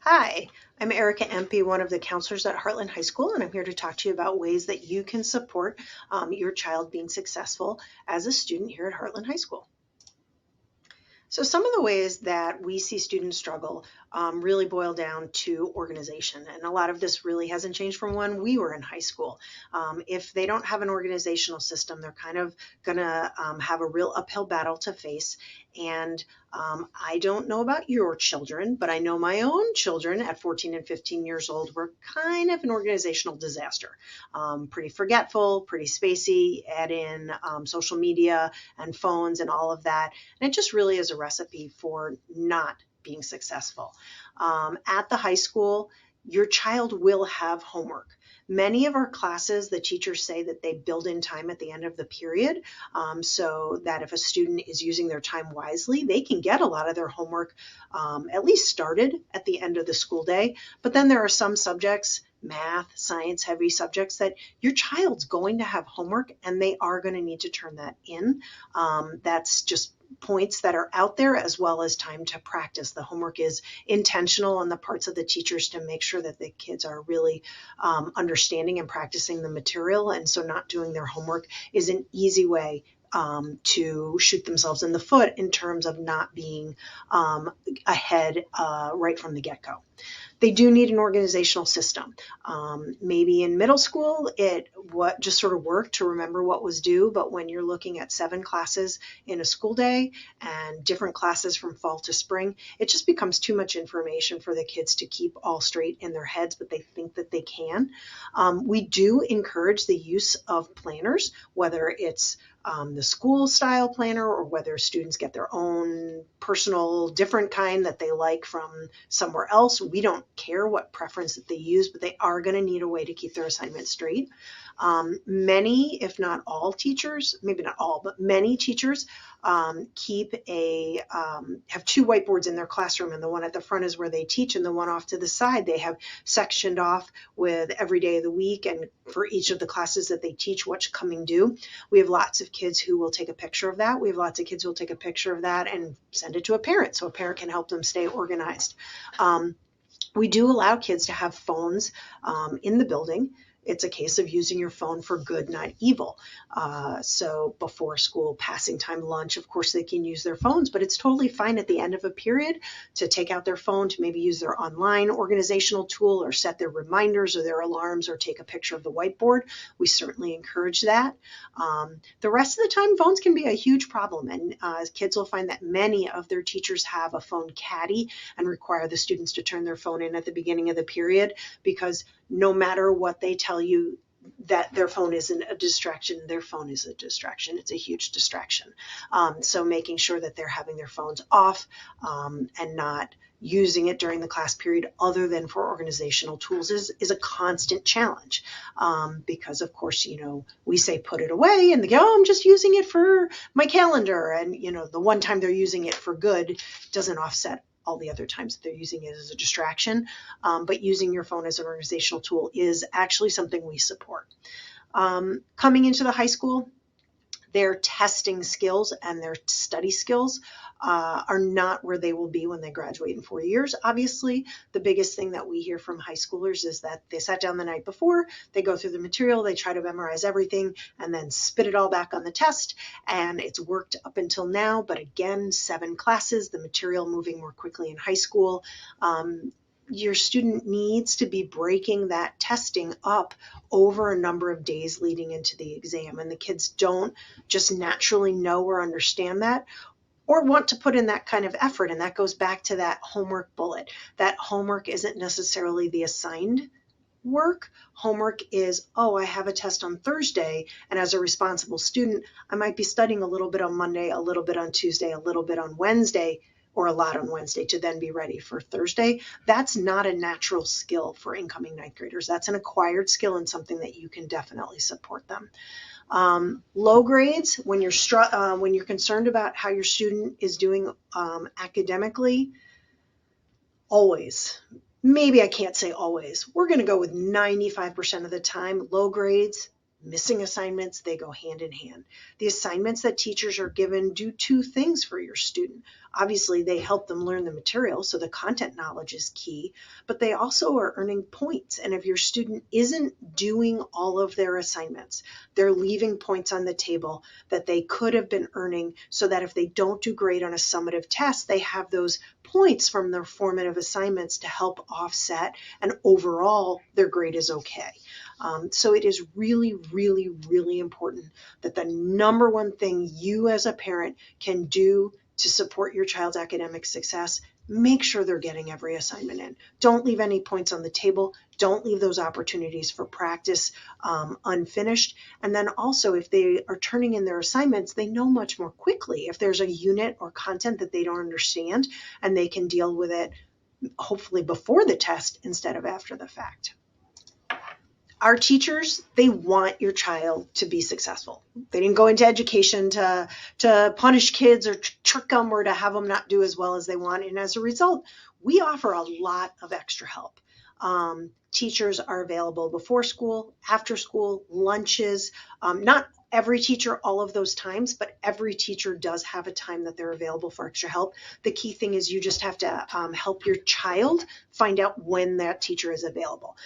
Hi, I'm Erica Empey, one of the counselors at Heartland High School, and I'm here to talk to you about ways that you can support your child being successful as a student here at Heartland High School. So some of the ways that we see students struggle really boil down to organization. And a lot of this really hasn't changed from when we were in high school. If they don't have an organizational system, they're kind of going to have a real uphill battle to face. And I don't know about your children, but I know my own children at 14 and 15 years old were kind of an organizational disaster. Pretty forgetful, pretty spacey, add in social media and phones and all of that. And it just really is a recipe for not being successful. At the high school, your child will have homework. Many of our classes, the teachers say that they build in time at the end of the period so that if a student is using their time wisely, they can get a lot of their homework at least started at the end of the school day. But then there are some subjects, math, science, heavy subjects, that your child's going to have homework and they are going to need to turn that in. That's just points that are out there, as well as time to practice. The homework is intentional on the parts of the teachers to make sure that the kids are really understanding and practicing the material. And so not doing their homework is an easy way to shoot themselves in the foot in terms of not being ahead right from the get-go. They do need an organizational system. Maybe in middle school, it just sort of worked to remember what was due, but when you're looking at 7 classes in a school day and different classes from fall to spring, it just becomes too much information for the kids to keep all straight in their heads, but they think that they can. We do encourage the use of planners, whether it's the school style planner or whether students get their own personal different kind that they like from somewhere else. We don't care what preference that they use, but they are going to need a way to keep their assignments straight. Many, if not all teachers, maybe not all, but many teachers have 2 whiteboards in their classroom, and the one at the front is where they teach, and the one off to the side they have sectioned off with every day of the week and for each of the classes that they teach what's coming due. We have lots of kids who will take a picture of that. We have lots of kids who will take a picture of that and send it to a parent so a parent can help them stay organized. We do allow kids to have phones in the building. It's a case of using your phone for good, not evil. So before school, passing time, lunch, of course they can use their phones, but it's totally fine at the end of a period to take out their phone, to maybe use their online organizational tool or set their reminders or their alarms or take a picture of the whiteboard. We certainly encourage that. The rest of the time, phones can be a huge problem, and kids will find that many of their teachers have a phone caddy and require the students to turn their phone in at the beginning of the period, because no matter what they tell you that their phone isn't a distraction, their phone is a distraction. It's a huge distraction. So making sure that they're having their phones off and not using it during the class period other than for organizational tools is a constant challenge because, of course, we say put it away and they go, oh, I'm just using it for my calendar. And, the one time they're using it for good doesn't offset all the other times that they're using it as a distraction. But using your phone as an organizational tool is actually something we support. Coming into the high school, their testing skills and their study skills are not where they will be when they graduate in 4 years. Obviously, the biggest thing that we hear from high schoolers is that they sat down the night before, they go through the material, they try to memorize everything, and then spit it all back on the test. And it's worked up until now, but again, 7 classes, the material moving more quickly in high school. Your student needs to be breaking that testing up over a number of days leading into the exam. And the kids don't just naturally know or understand that or want to put in that kind of effort. And that goes back to that homework bullet. That homework isn't necessarily the assigned work. Homework is, I have a test on Thursday, and as a responsible student, I might be studying a little bit on Monday, a little bit on Tuesday, a little bit on Wednesday, or a lot on Wednesday to then be ready for Thursday. That's not a natural skill for incoming 9th graders. That's an acquired skill and something that you can definitely support them. Low grades, when you're concerned about how your student is doing academically, always, maybe I can't say always, we're going to go with 95% of the time, low grades Missing assignments, they go hand in hand. The assignments that teachers are given do two things for your student. Obviously, they help them learn the material, so the content knowledge is key, but they also are earning points. And if your student isn't doing all of their assignments, they're leaving points on the table that they could have been earning, so that if they don't do great on a summative test, they have those points from their formative assignments to help offset, and overall their grade is okay. So it is really, really, really important that the number one thing you as a parent can do to support your child's academic success, make sure they're getting every assignment in. Don't leave any points on the table. Don't leave those opportunities for practice unfinished. And then also, if they are turning in their assignments, they know much more quickly if there's a unit or content that they don't understand, and they can deal with it hopefully before the test instead of after the fact. Our teachers, they want your child to be successful. They didn't go into education to punish kids or trick them or to have them not do as well as they want. And as a result, we offer a lot of extra help. Teachers are available before school, after school, lunches. Not every teacher all of those times, but every teacher does have a time that they're available for extra help. The key thing is you just have to help your child find out when that teacher is available.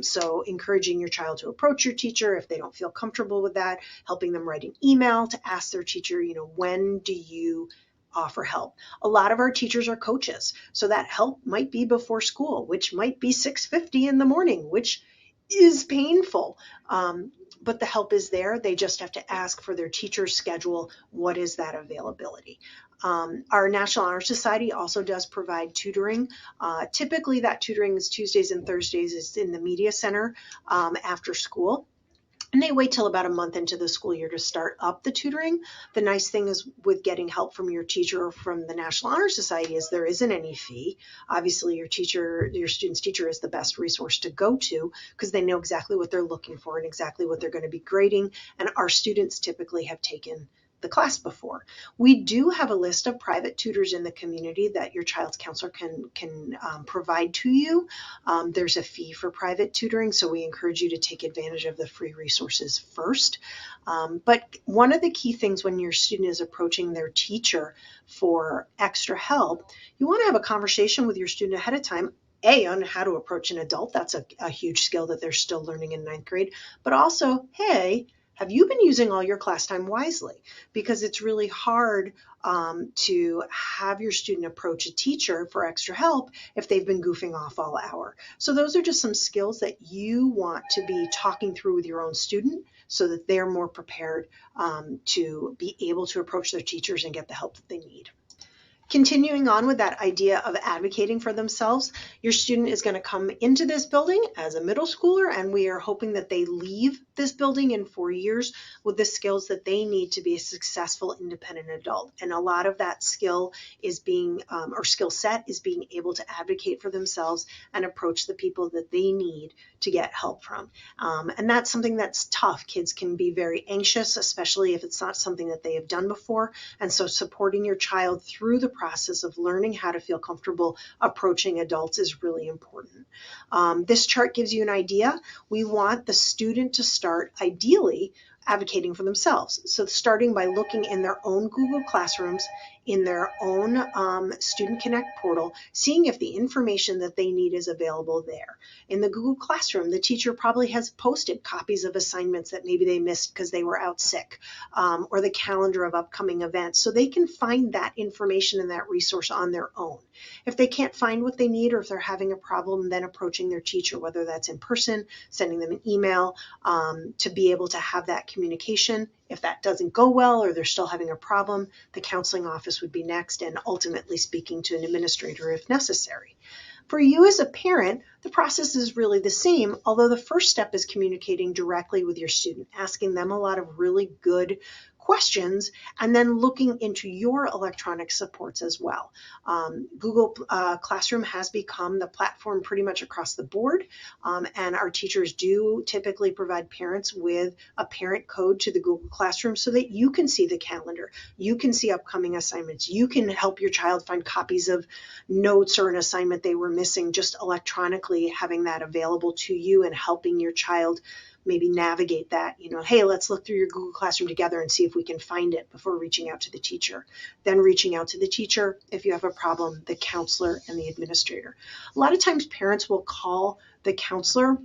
So encouraging your child to approach your teacher if they don't feel comfortable with that, helping them write an email to ask their teacher, when do you offer help? A lot of our teachers are coaches, so that help might be before school, which might be 6:50 in the morning, which is painful. But the help is there. They just have to ask for their teacher's schedule. What is that availability? Our National Honor Society also does provide tutoring. Typically that tutoring is Tuesdays and Thursdays. Is in the media center after school. And they wait till about a month into the school year to start up the tutoring. The nice thing is with getting help from your teacher or from the National Honor Society is there isn't any fee. Obviously, your student's teacher is the best resource to go to because they know exactly what they're looking for and exactly what they're going to be grading. And our students typically have taken the class before. We do have a list of private tutors in the community that your child's counselor can provide to you. There's a fee for private tutoring, so we encourage you to take advantage of the free resources first. But one of the key things when your student is approaching their teacher for extra help, you want to have a conversation with your student ahead of time, on how to approach an adult. That's a huge skill that they're still learning in 9th grade. But also, hey, have you been using all your class time wisely? Because it's really hard to have your student approach a teacher for extra help if they've been goofing off all hour. So those are just some skills that you want to be talking through with your own student so that they're more prepared to be able to approach their teachers and get the help that they need. Continuing on with that idea of advocating for themselves, your student is going to come into this building as a middle schooler, and we are hoping that they leave this building in 4 years with the skills that they need to be a successful independent adult. And a lot of that skill is skill set is being able to advocate for themselves and approach the people that they need to get help from. And that's something that's tough. Kids can be very anxious, especially if it's not something that they have done before. And so supporting your child through the process of learning how to feel comfortable approaching adults is really important. This chart gives you an idea. We want the student to start ideally advocating for themselves. So starting by looking in their own Google Classrooms, in their own Student Connect portal, seeing if the information that they need is available there. In the Google Classroom, the teacher probably has posted copies of assignments that maybe they missed because they were out sick, or the calendar of upcoming events, so they can find that information and that resource on their own. If they can't find what they need, or if they're having a problem, then approaching their teacher, whether that's in person, sending them an email, to be able to have that communication. If that doesn't go well or they're still having a problem, the counseling office would be next, and ultimately speaking to an administrator if necessary. For you as a parent, the process is really the same, although the first step is communicating directly with your student, asking them a lot of really good questions, and then looking into your electronic supports as well. Google Classroom has become the platform pretty much across the board, and our teachers do typically provide parents with a parent code to the Google Classroom so that you can see the calendar, you can see upcoming assignments, you can help your child find copies of notes or an assignment they were missing, just electronically having that available to you and helping your child maybe navigate that, hey, let's look through your Google Classroom together and see if we can find it before reaching out to the teacher. Then reaching out to the teacher, if you have a problem, the counselor and the administrator. A lot of times parents will call the counselor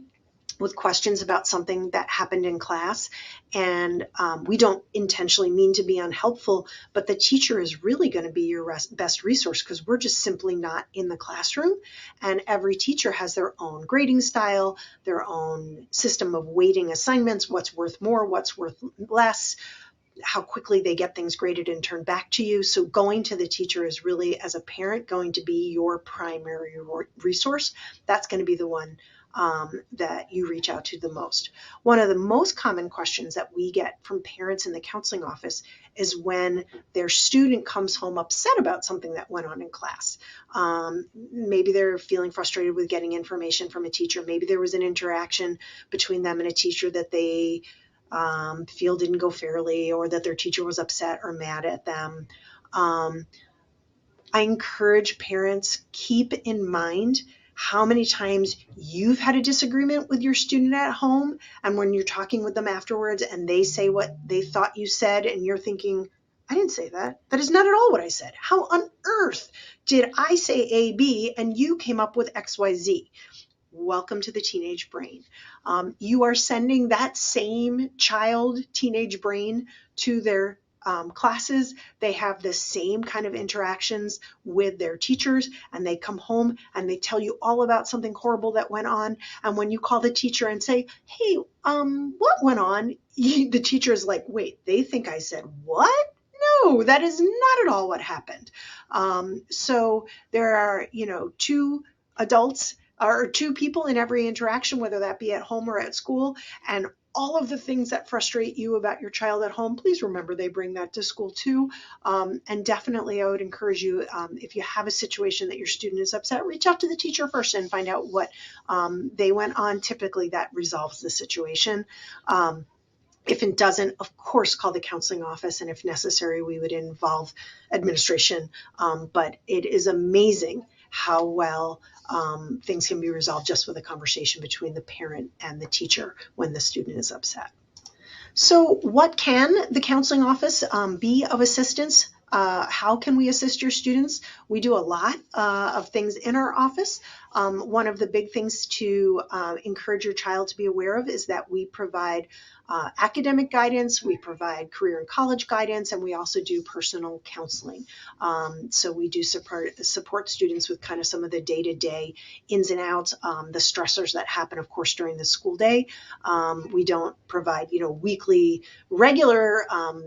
with questions about something that happened in class. And we don't intentionally mean to be unhelpful, but the teacher is really going to be your best resource because we're just simply not in the classroom. And every teacher has their own grading style, their own system of weighting assignments, what's worth more, what's worth less, how quickly they get things graded and turned back to you. So going to the teacher is really, as a parent, going to be your primary resource. That's going to be the one that you reach out to the most. One of the most common questions that we get from parents in the counseling office is when their student comes home upset about something that went on in class. Maybe they're feeling frustrated with getting information from a teacher. Maybe there was an interaction between them and a teacher that they feel didn't go fairly, or that their teacher was upset or mad at them. I encourage parents, keep in mind how many times you've had a disagreement with your student at home, and when you're talking with them afterwards and they say what they thought you said and you're thinking, I didn't say that. That is not at all what I said. How on earth did I say A, B, and you came up with X, Y, Z? Welcome to the teenage brain. You are sending that same child, teenage brain to their classes. They have the same kind of interactions with their teachers, and they come home and they tell you all about something horrible that went on. And when you call the teacher and say, hey, what went on? The teacher is like, wait, they think I said what? No, that is not at all what happened. So there are, two adults or two people in every interaction, whether that be at home or at school, and all of the things that frustrate you about your child at home, please remember they bring that to school too. And definitely I would encourage you, if you have a situation that your student is upset, reach out to the teacher first and find out what they went on. Typically that resolves the situation. If it doesn't, of course, call the counseling office, and if necessary, we would involve administration. But it is amazing how well things can be resolved just with a conversation between the parent and the teacher when the student is upset. So what can the counseling office be of assistance? How can we assist your students? We do a lot of things in our office. One of the big things to encourage your child to be aware of is that we provide academic guidance, we provide career and college guidance, and we also do personal counseling. So we do support students with kind of some of the day-to-day ins and outs, the stressors that happen, of course, during the school day. We don't provide, weekly regular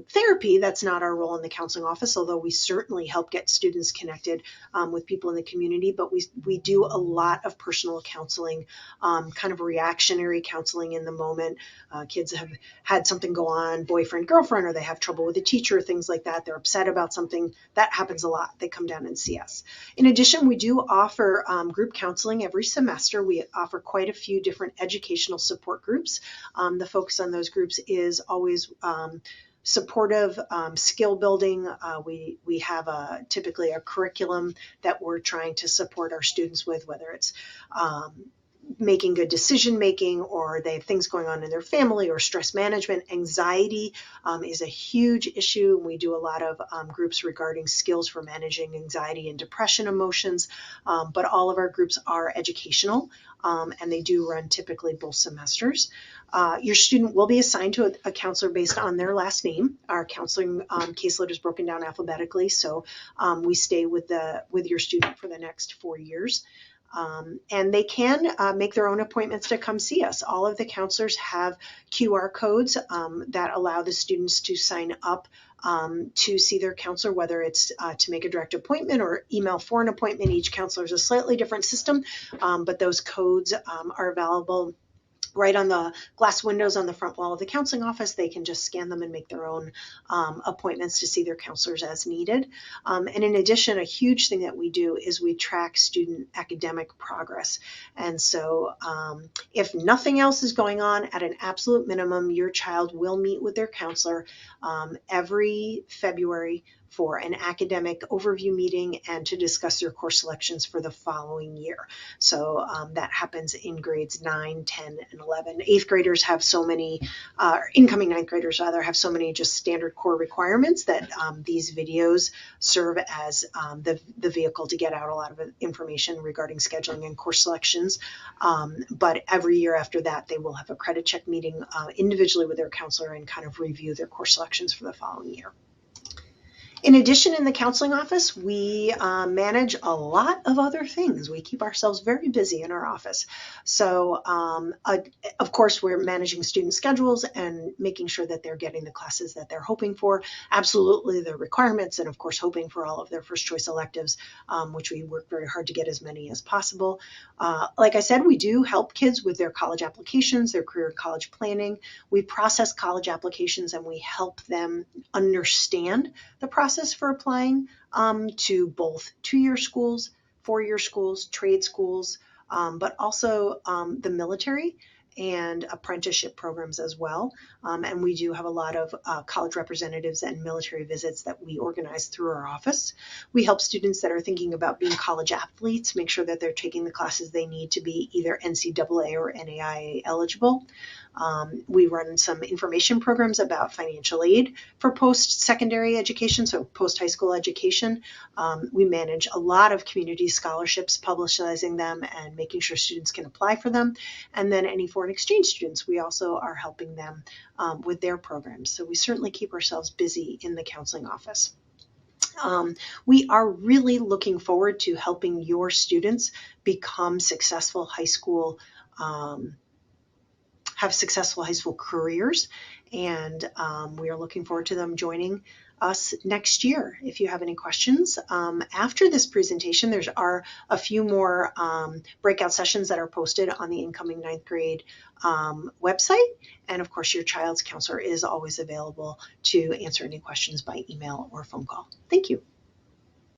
therapy. That's not our role in the counseling office, although we certainly help get students connected with people in the community. But we do a lot of personal counseling, kind of reactionary counseling in the moment. Kids have had something go on, boyfriend, girlfriend, or they have trouble with a teacher, things like that. They're upset about something. That happens a lot. They come down and see us. In addition, we do offer group counseling every semester. We offer quite a few different educational support groups. The focus on those groups is always supportive, skill building. We have typically a curriculum that we're trying to support our students with, whether it's making good decision making, or they have things going on in their family, or stress management. Anxiety is a huge issue. We do a lot of groups regarding skills for managing anxiety and depression emotions, but all of our groups are educational, and they do run typically both semesters. Your student will be assigned to a counselor based on their last name. Our counseling caseload is broken down alphabetically, so we stay with your student for the next 4 years. And they can make their own appointments to come see us. All of the counselors have QR codes that allow the students to sign up to see their counselor, whether it's to make a direct appointment or email for an appointment. Each counselor is a slightly different system, but those codes are available right on the glass windows on the front wall of the counseling office. They can just scan them and make their own appointments to see their counselors as needed. And in addition, a huge thing that we do is we track student academic progress. And so if nothing else is going on, at an absolute minimum, your child will meet with their counselor every February for an academic overview meeting and to discuss their course selections for the following year. So that happens in grades 9, 10, and 11. 8th graders have so many, incoming 9th graders rather, have so many just standard core requirements that these videos serve as the vehicle to get out a lot of information regarding scheduling and course selections. But every year after that, they will have a credit check meeting individually with their counselor and kind of review their course selections for the following year. In addition, in the counseling office, we manage a lot of other things. We keep ourselves very busy in our office. So, of course, we're managing student schedules and making sure that they're getting the classes that they're hoping for. Absolutely the requirements, and of course, hoping for all of their first choice electives, which we work very hard to get as many as possible. Like I said, we do help kids with their college applications, their career and college planning. We process college applications and we help them understand the process for applying to both 2-year schools, 4-year schools, trade schools, but also the military and apprenticeship programs as well. And we do have a lot of college representatives and military visits that we organize through our office. We help students that are thinking about being college athletes make sure that they're taking the classes they need to be either NCAA or NAIA eligible. We run some information programs about financial aid for post-secondary education, so post-high school education. We manage a lot of community scholarships, publicizing them and making sure students can apply for them. And then any foreign exchange students, we also are helping them with their programs. So we certainly keep ourselves busy in the counseling office. We are really looking forward to helping your students become successful high school have successful high school careers, and we are looking forward to them joining us next year. If you have any questions after this presentation, there are a few more breakout sessions that are posted on the incoming 9th grade website, and of course your child's counselor is always available to answer any questions by email or phone call. Thank you.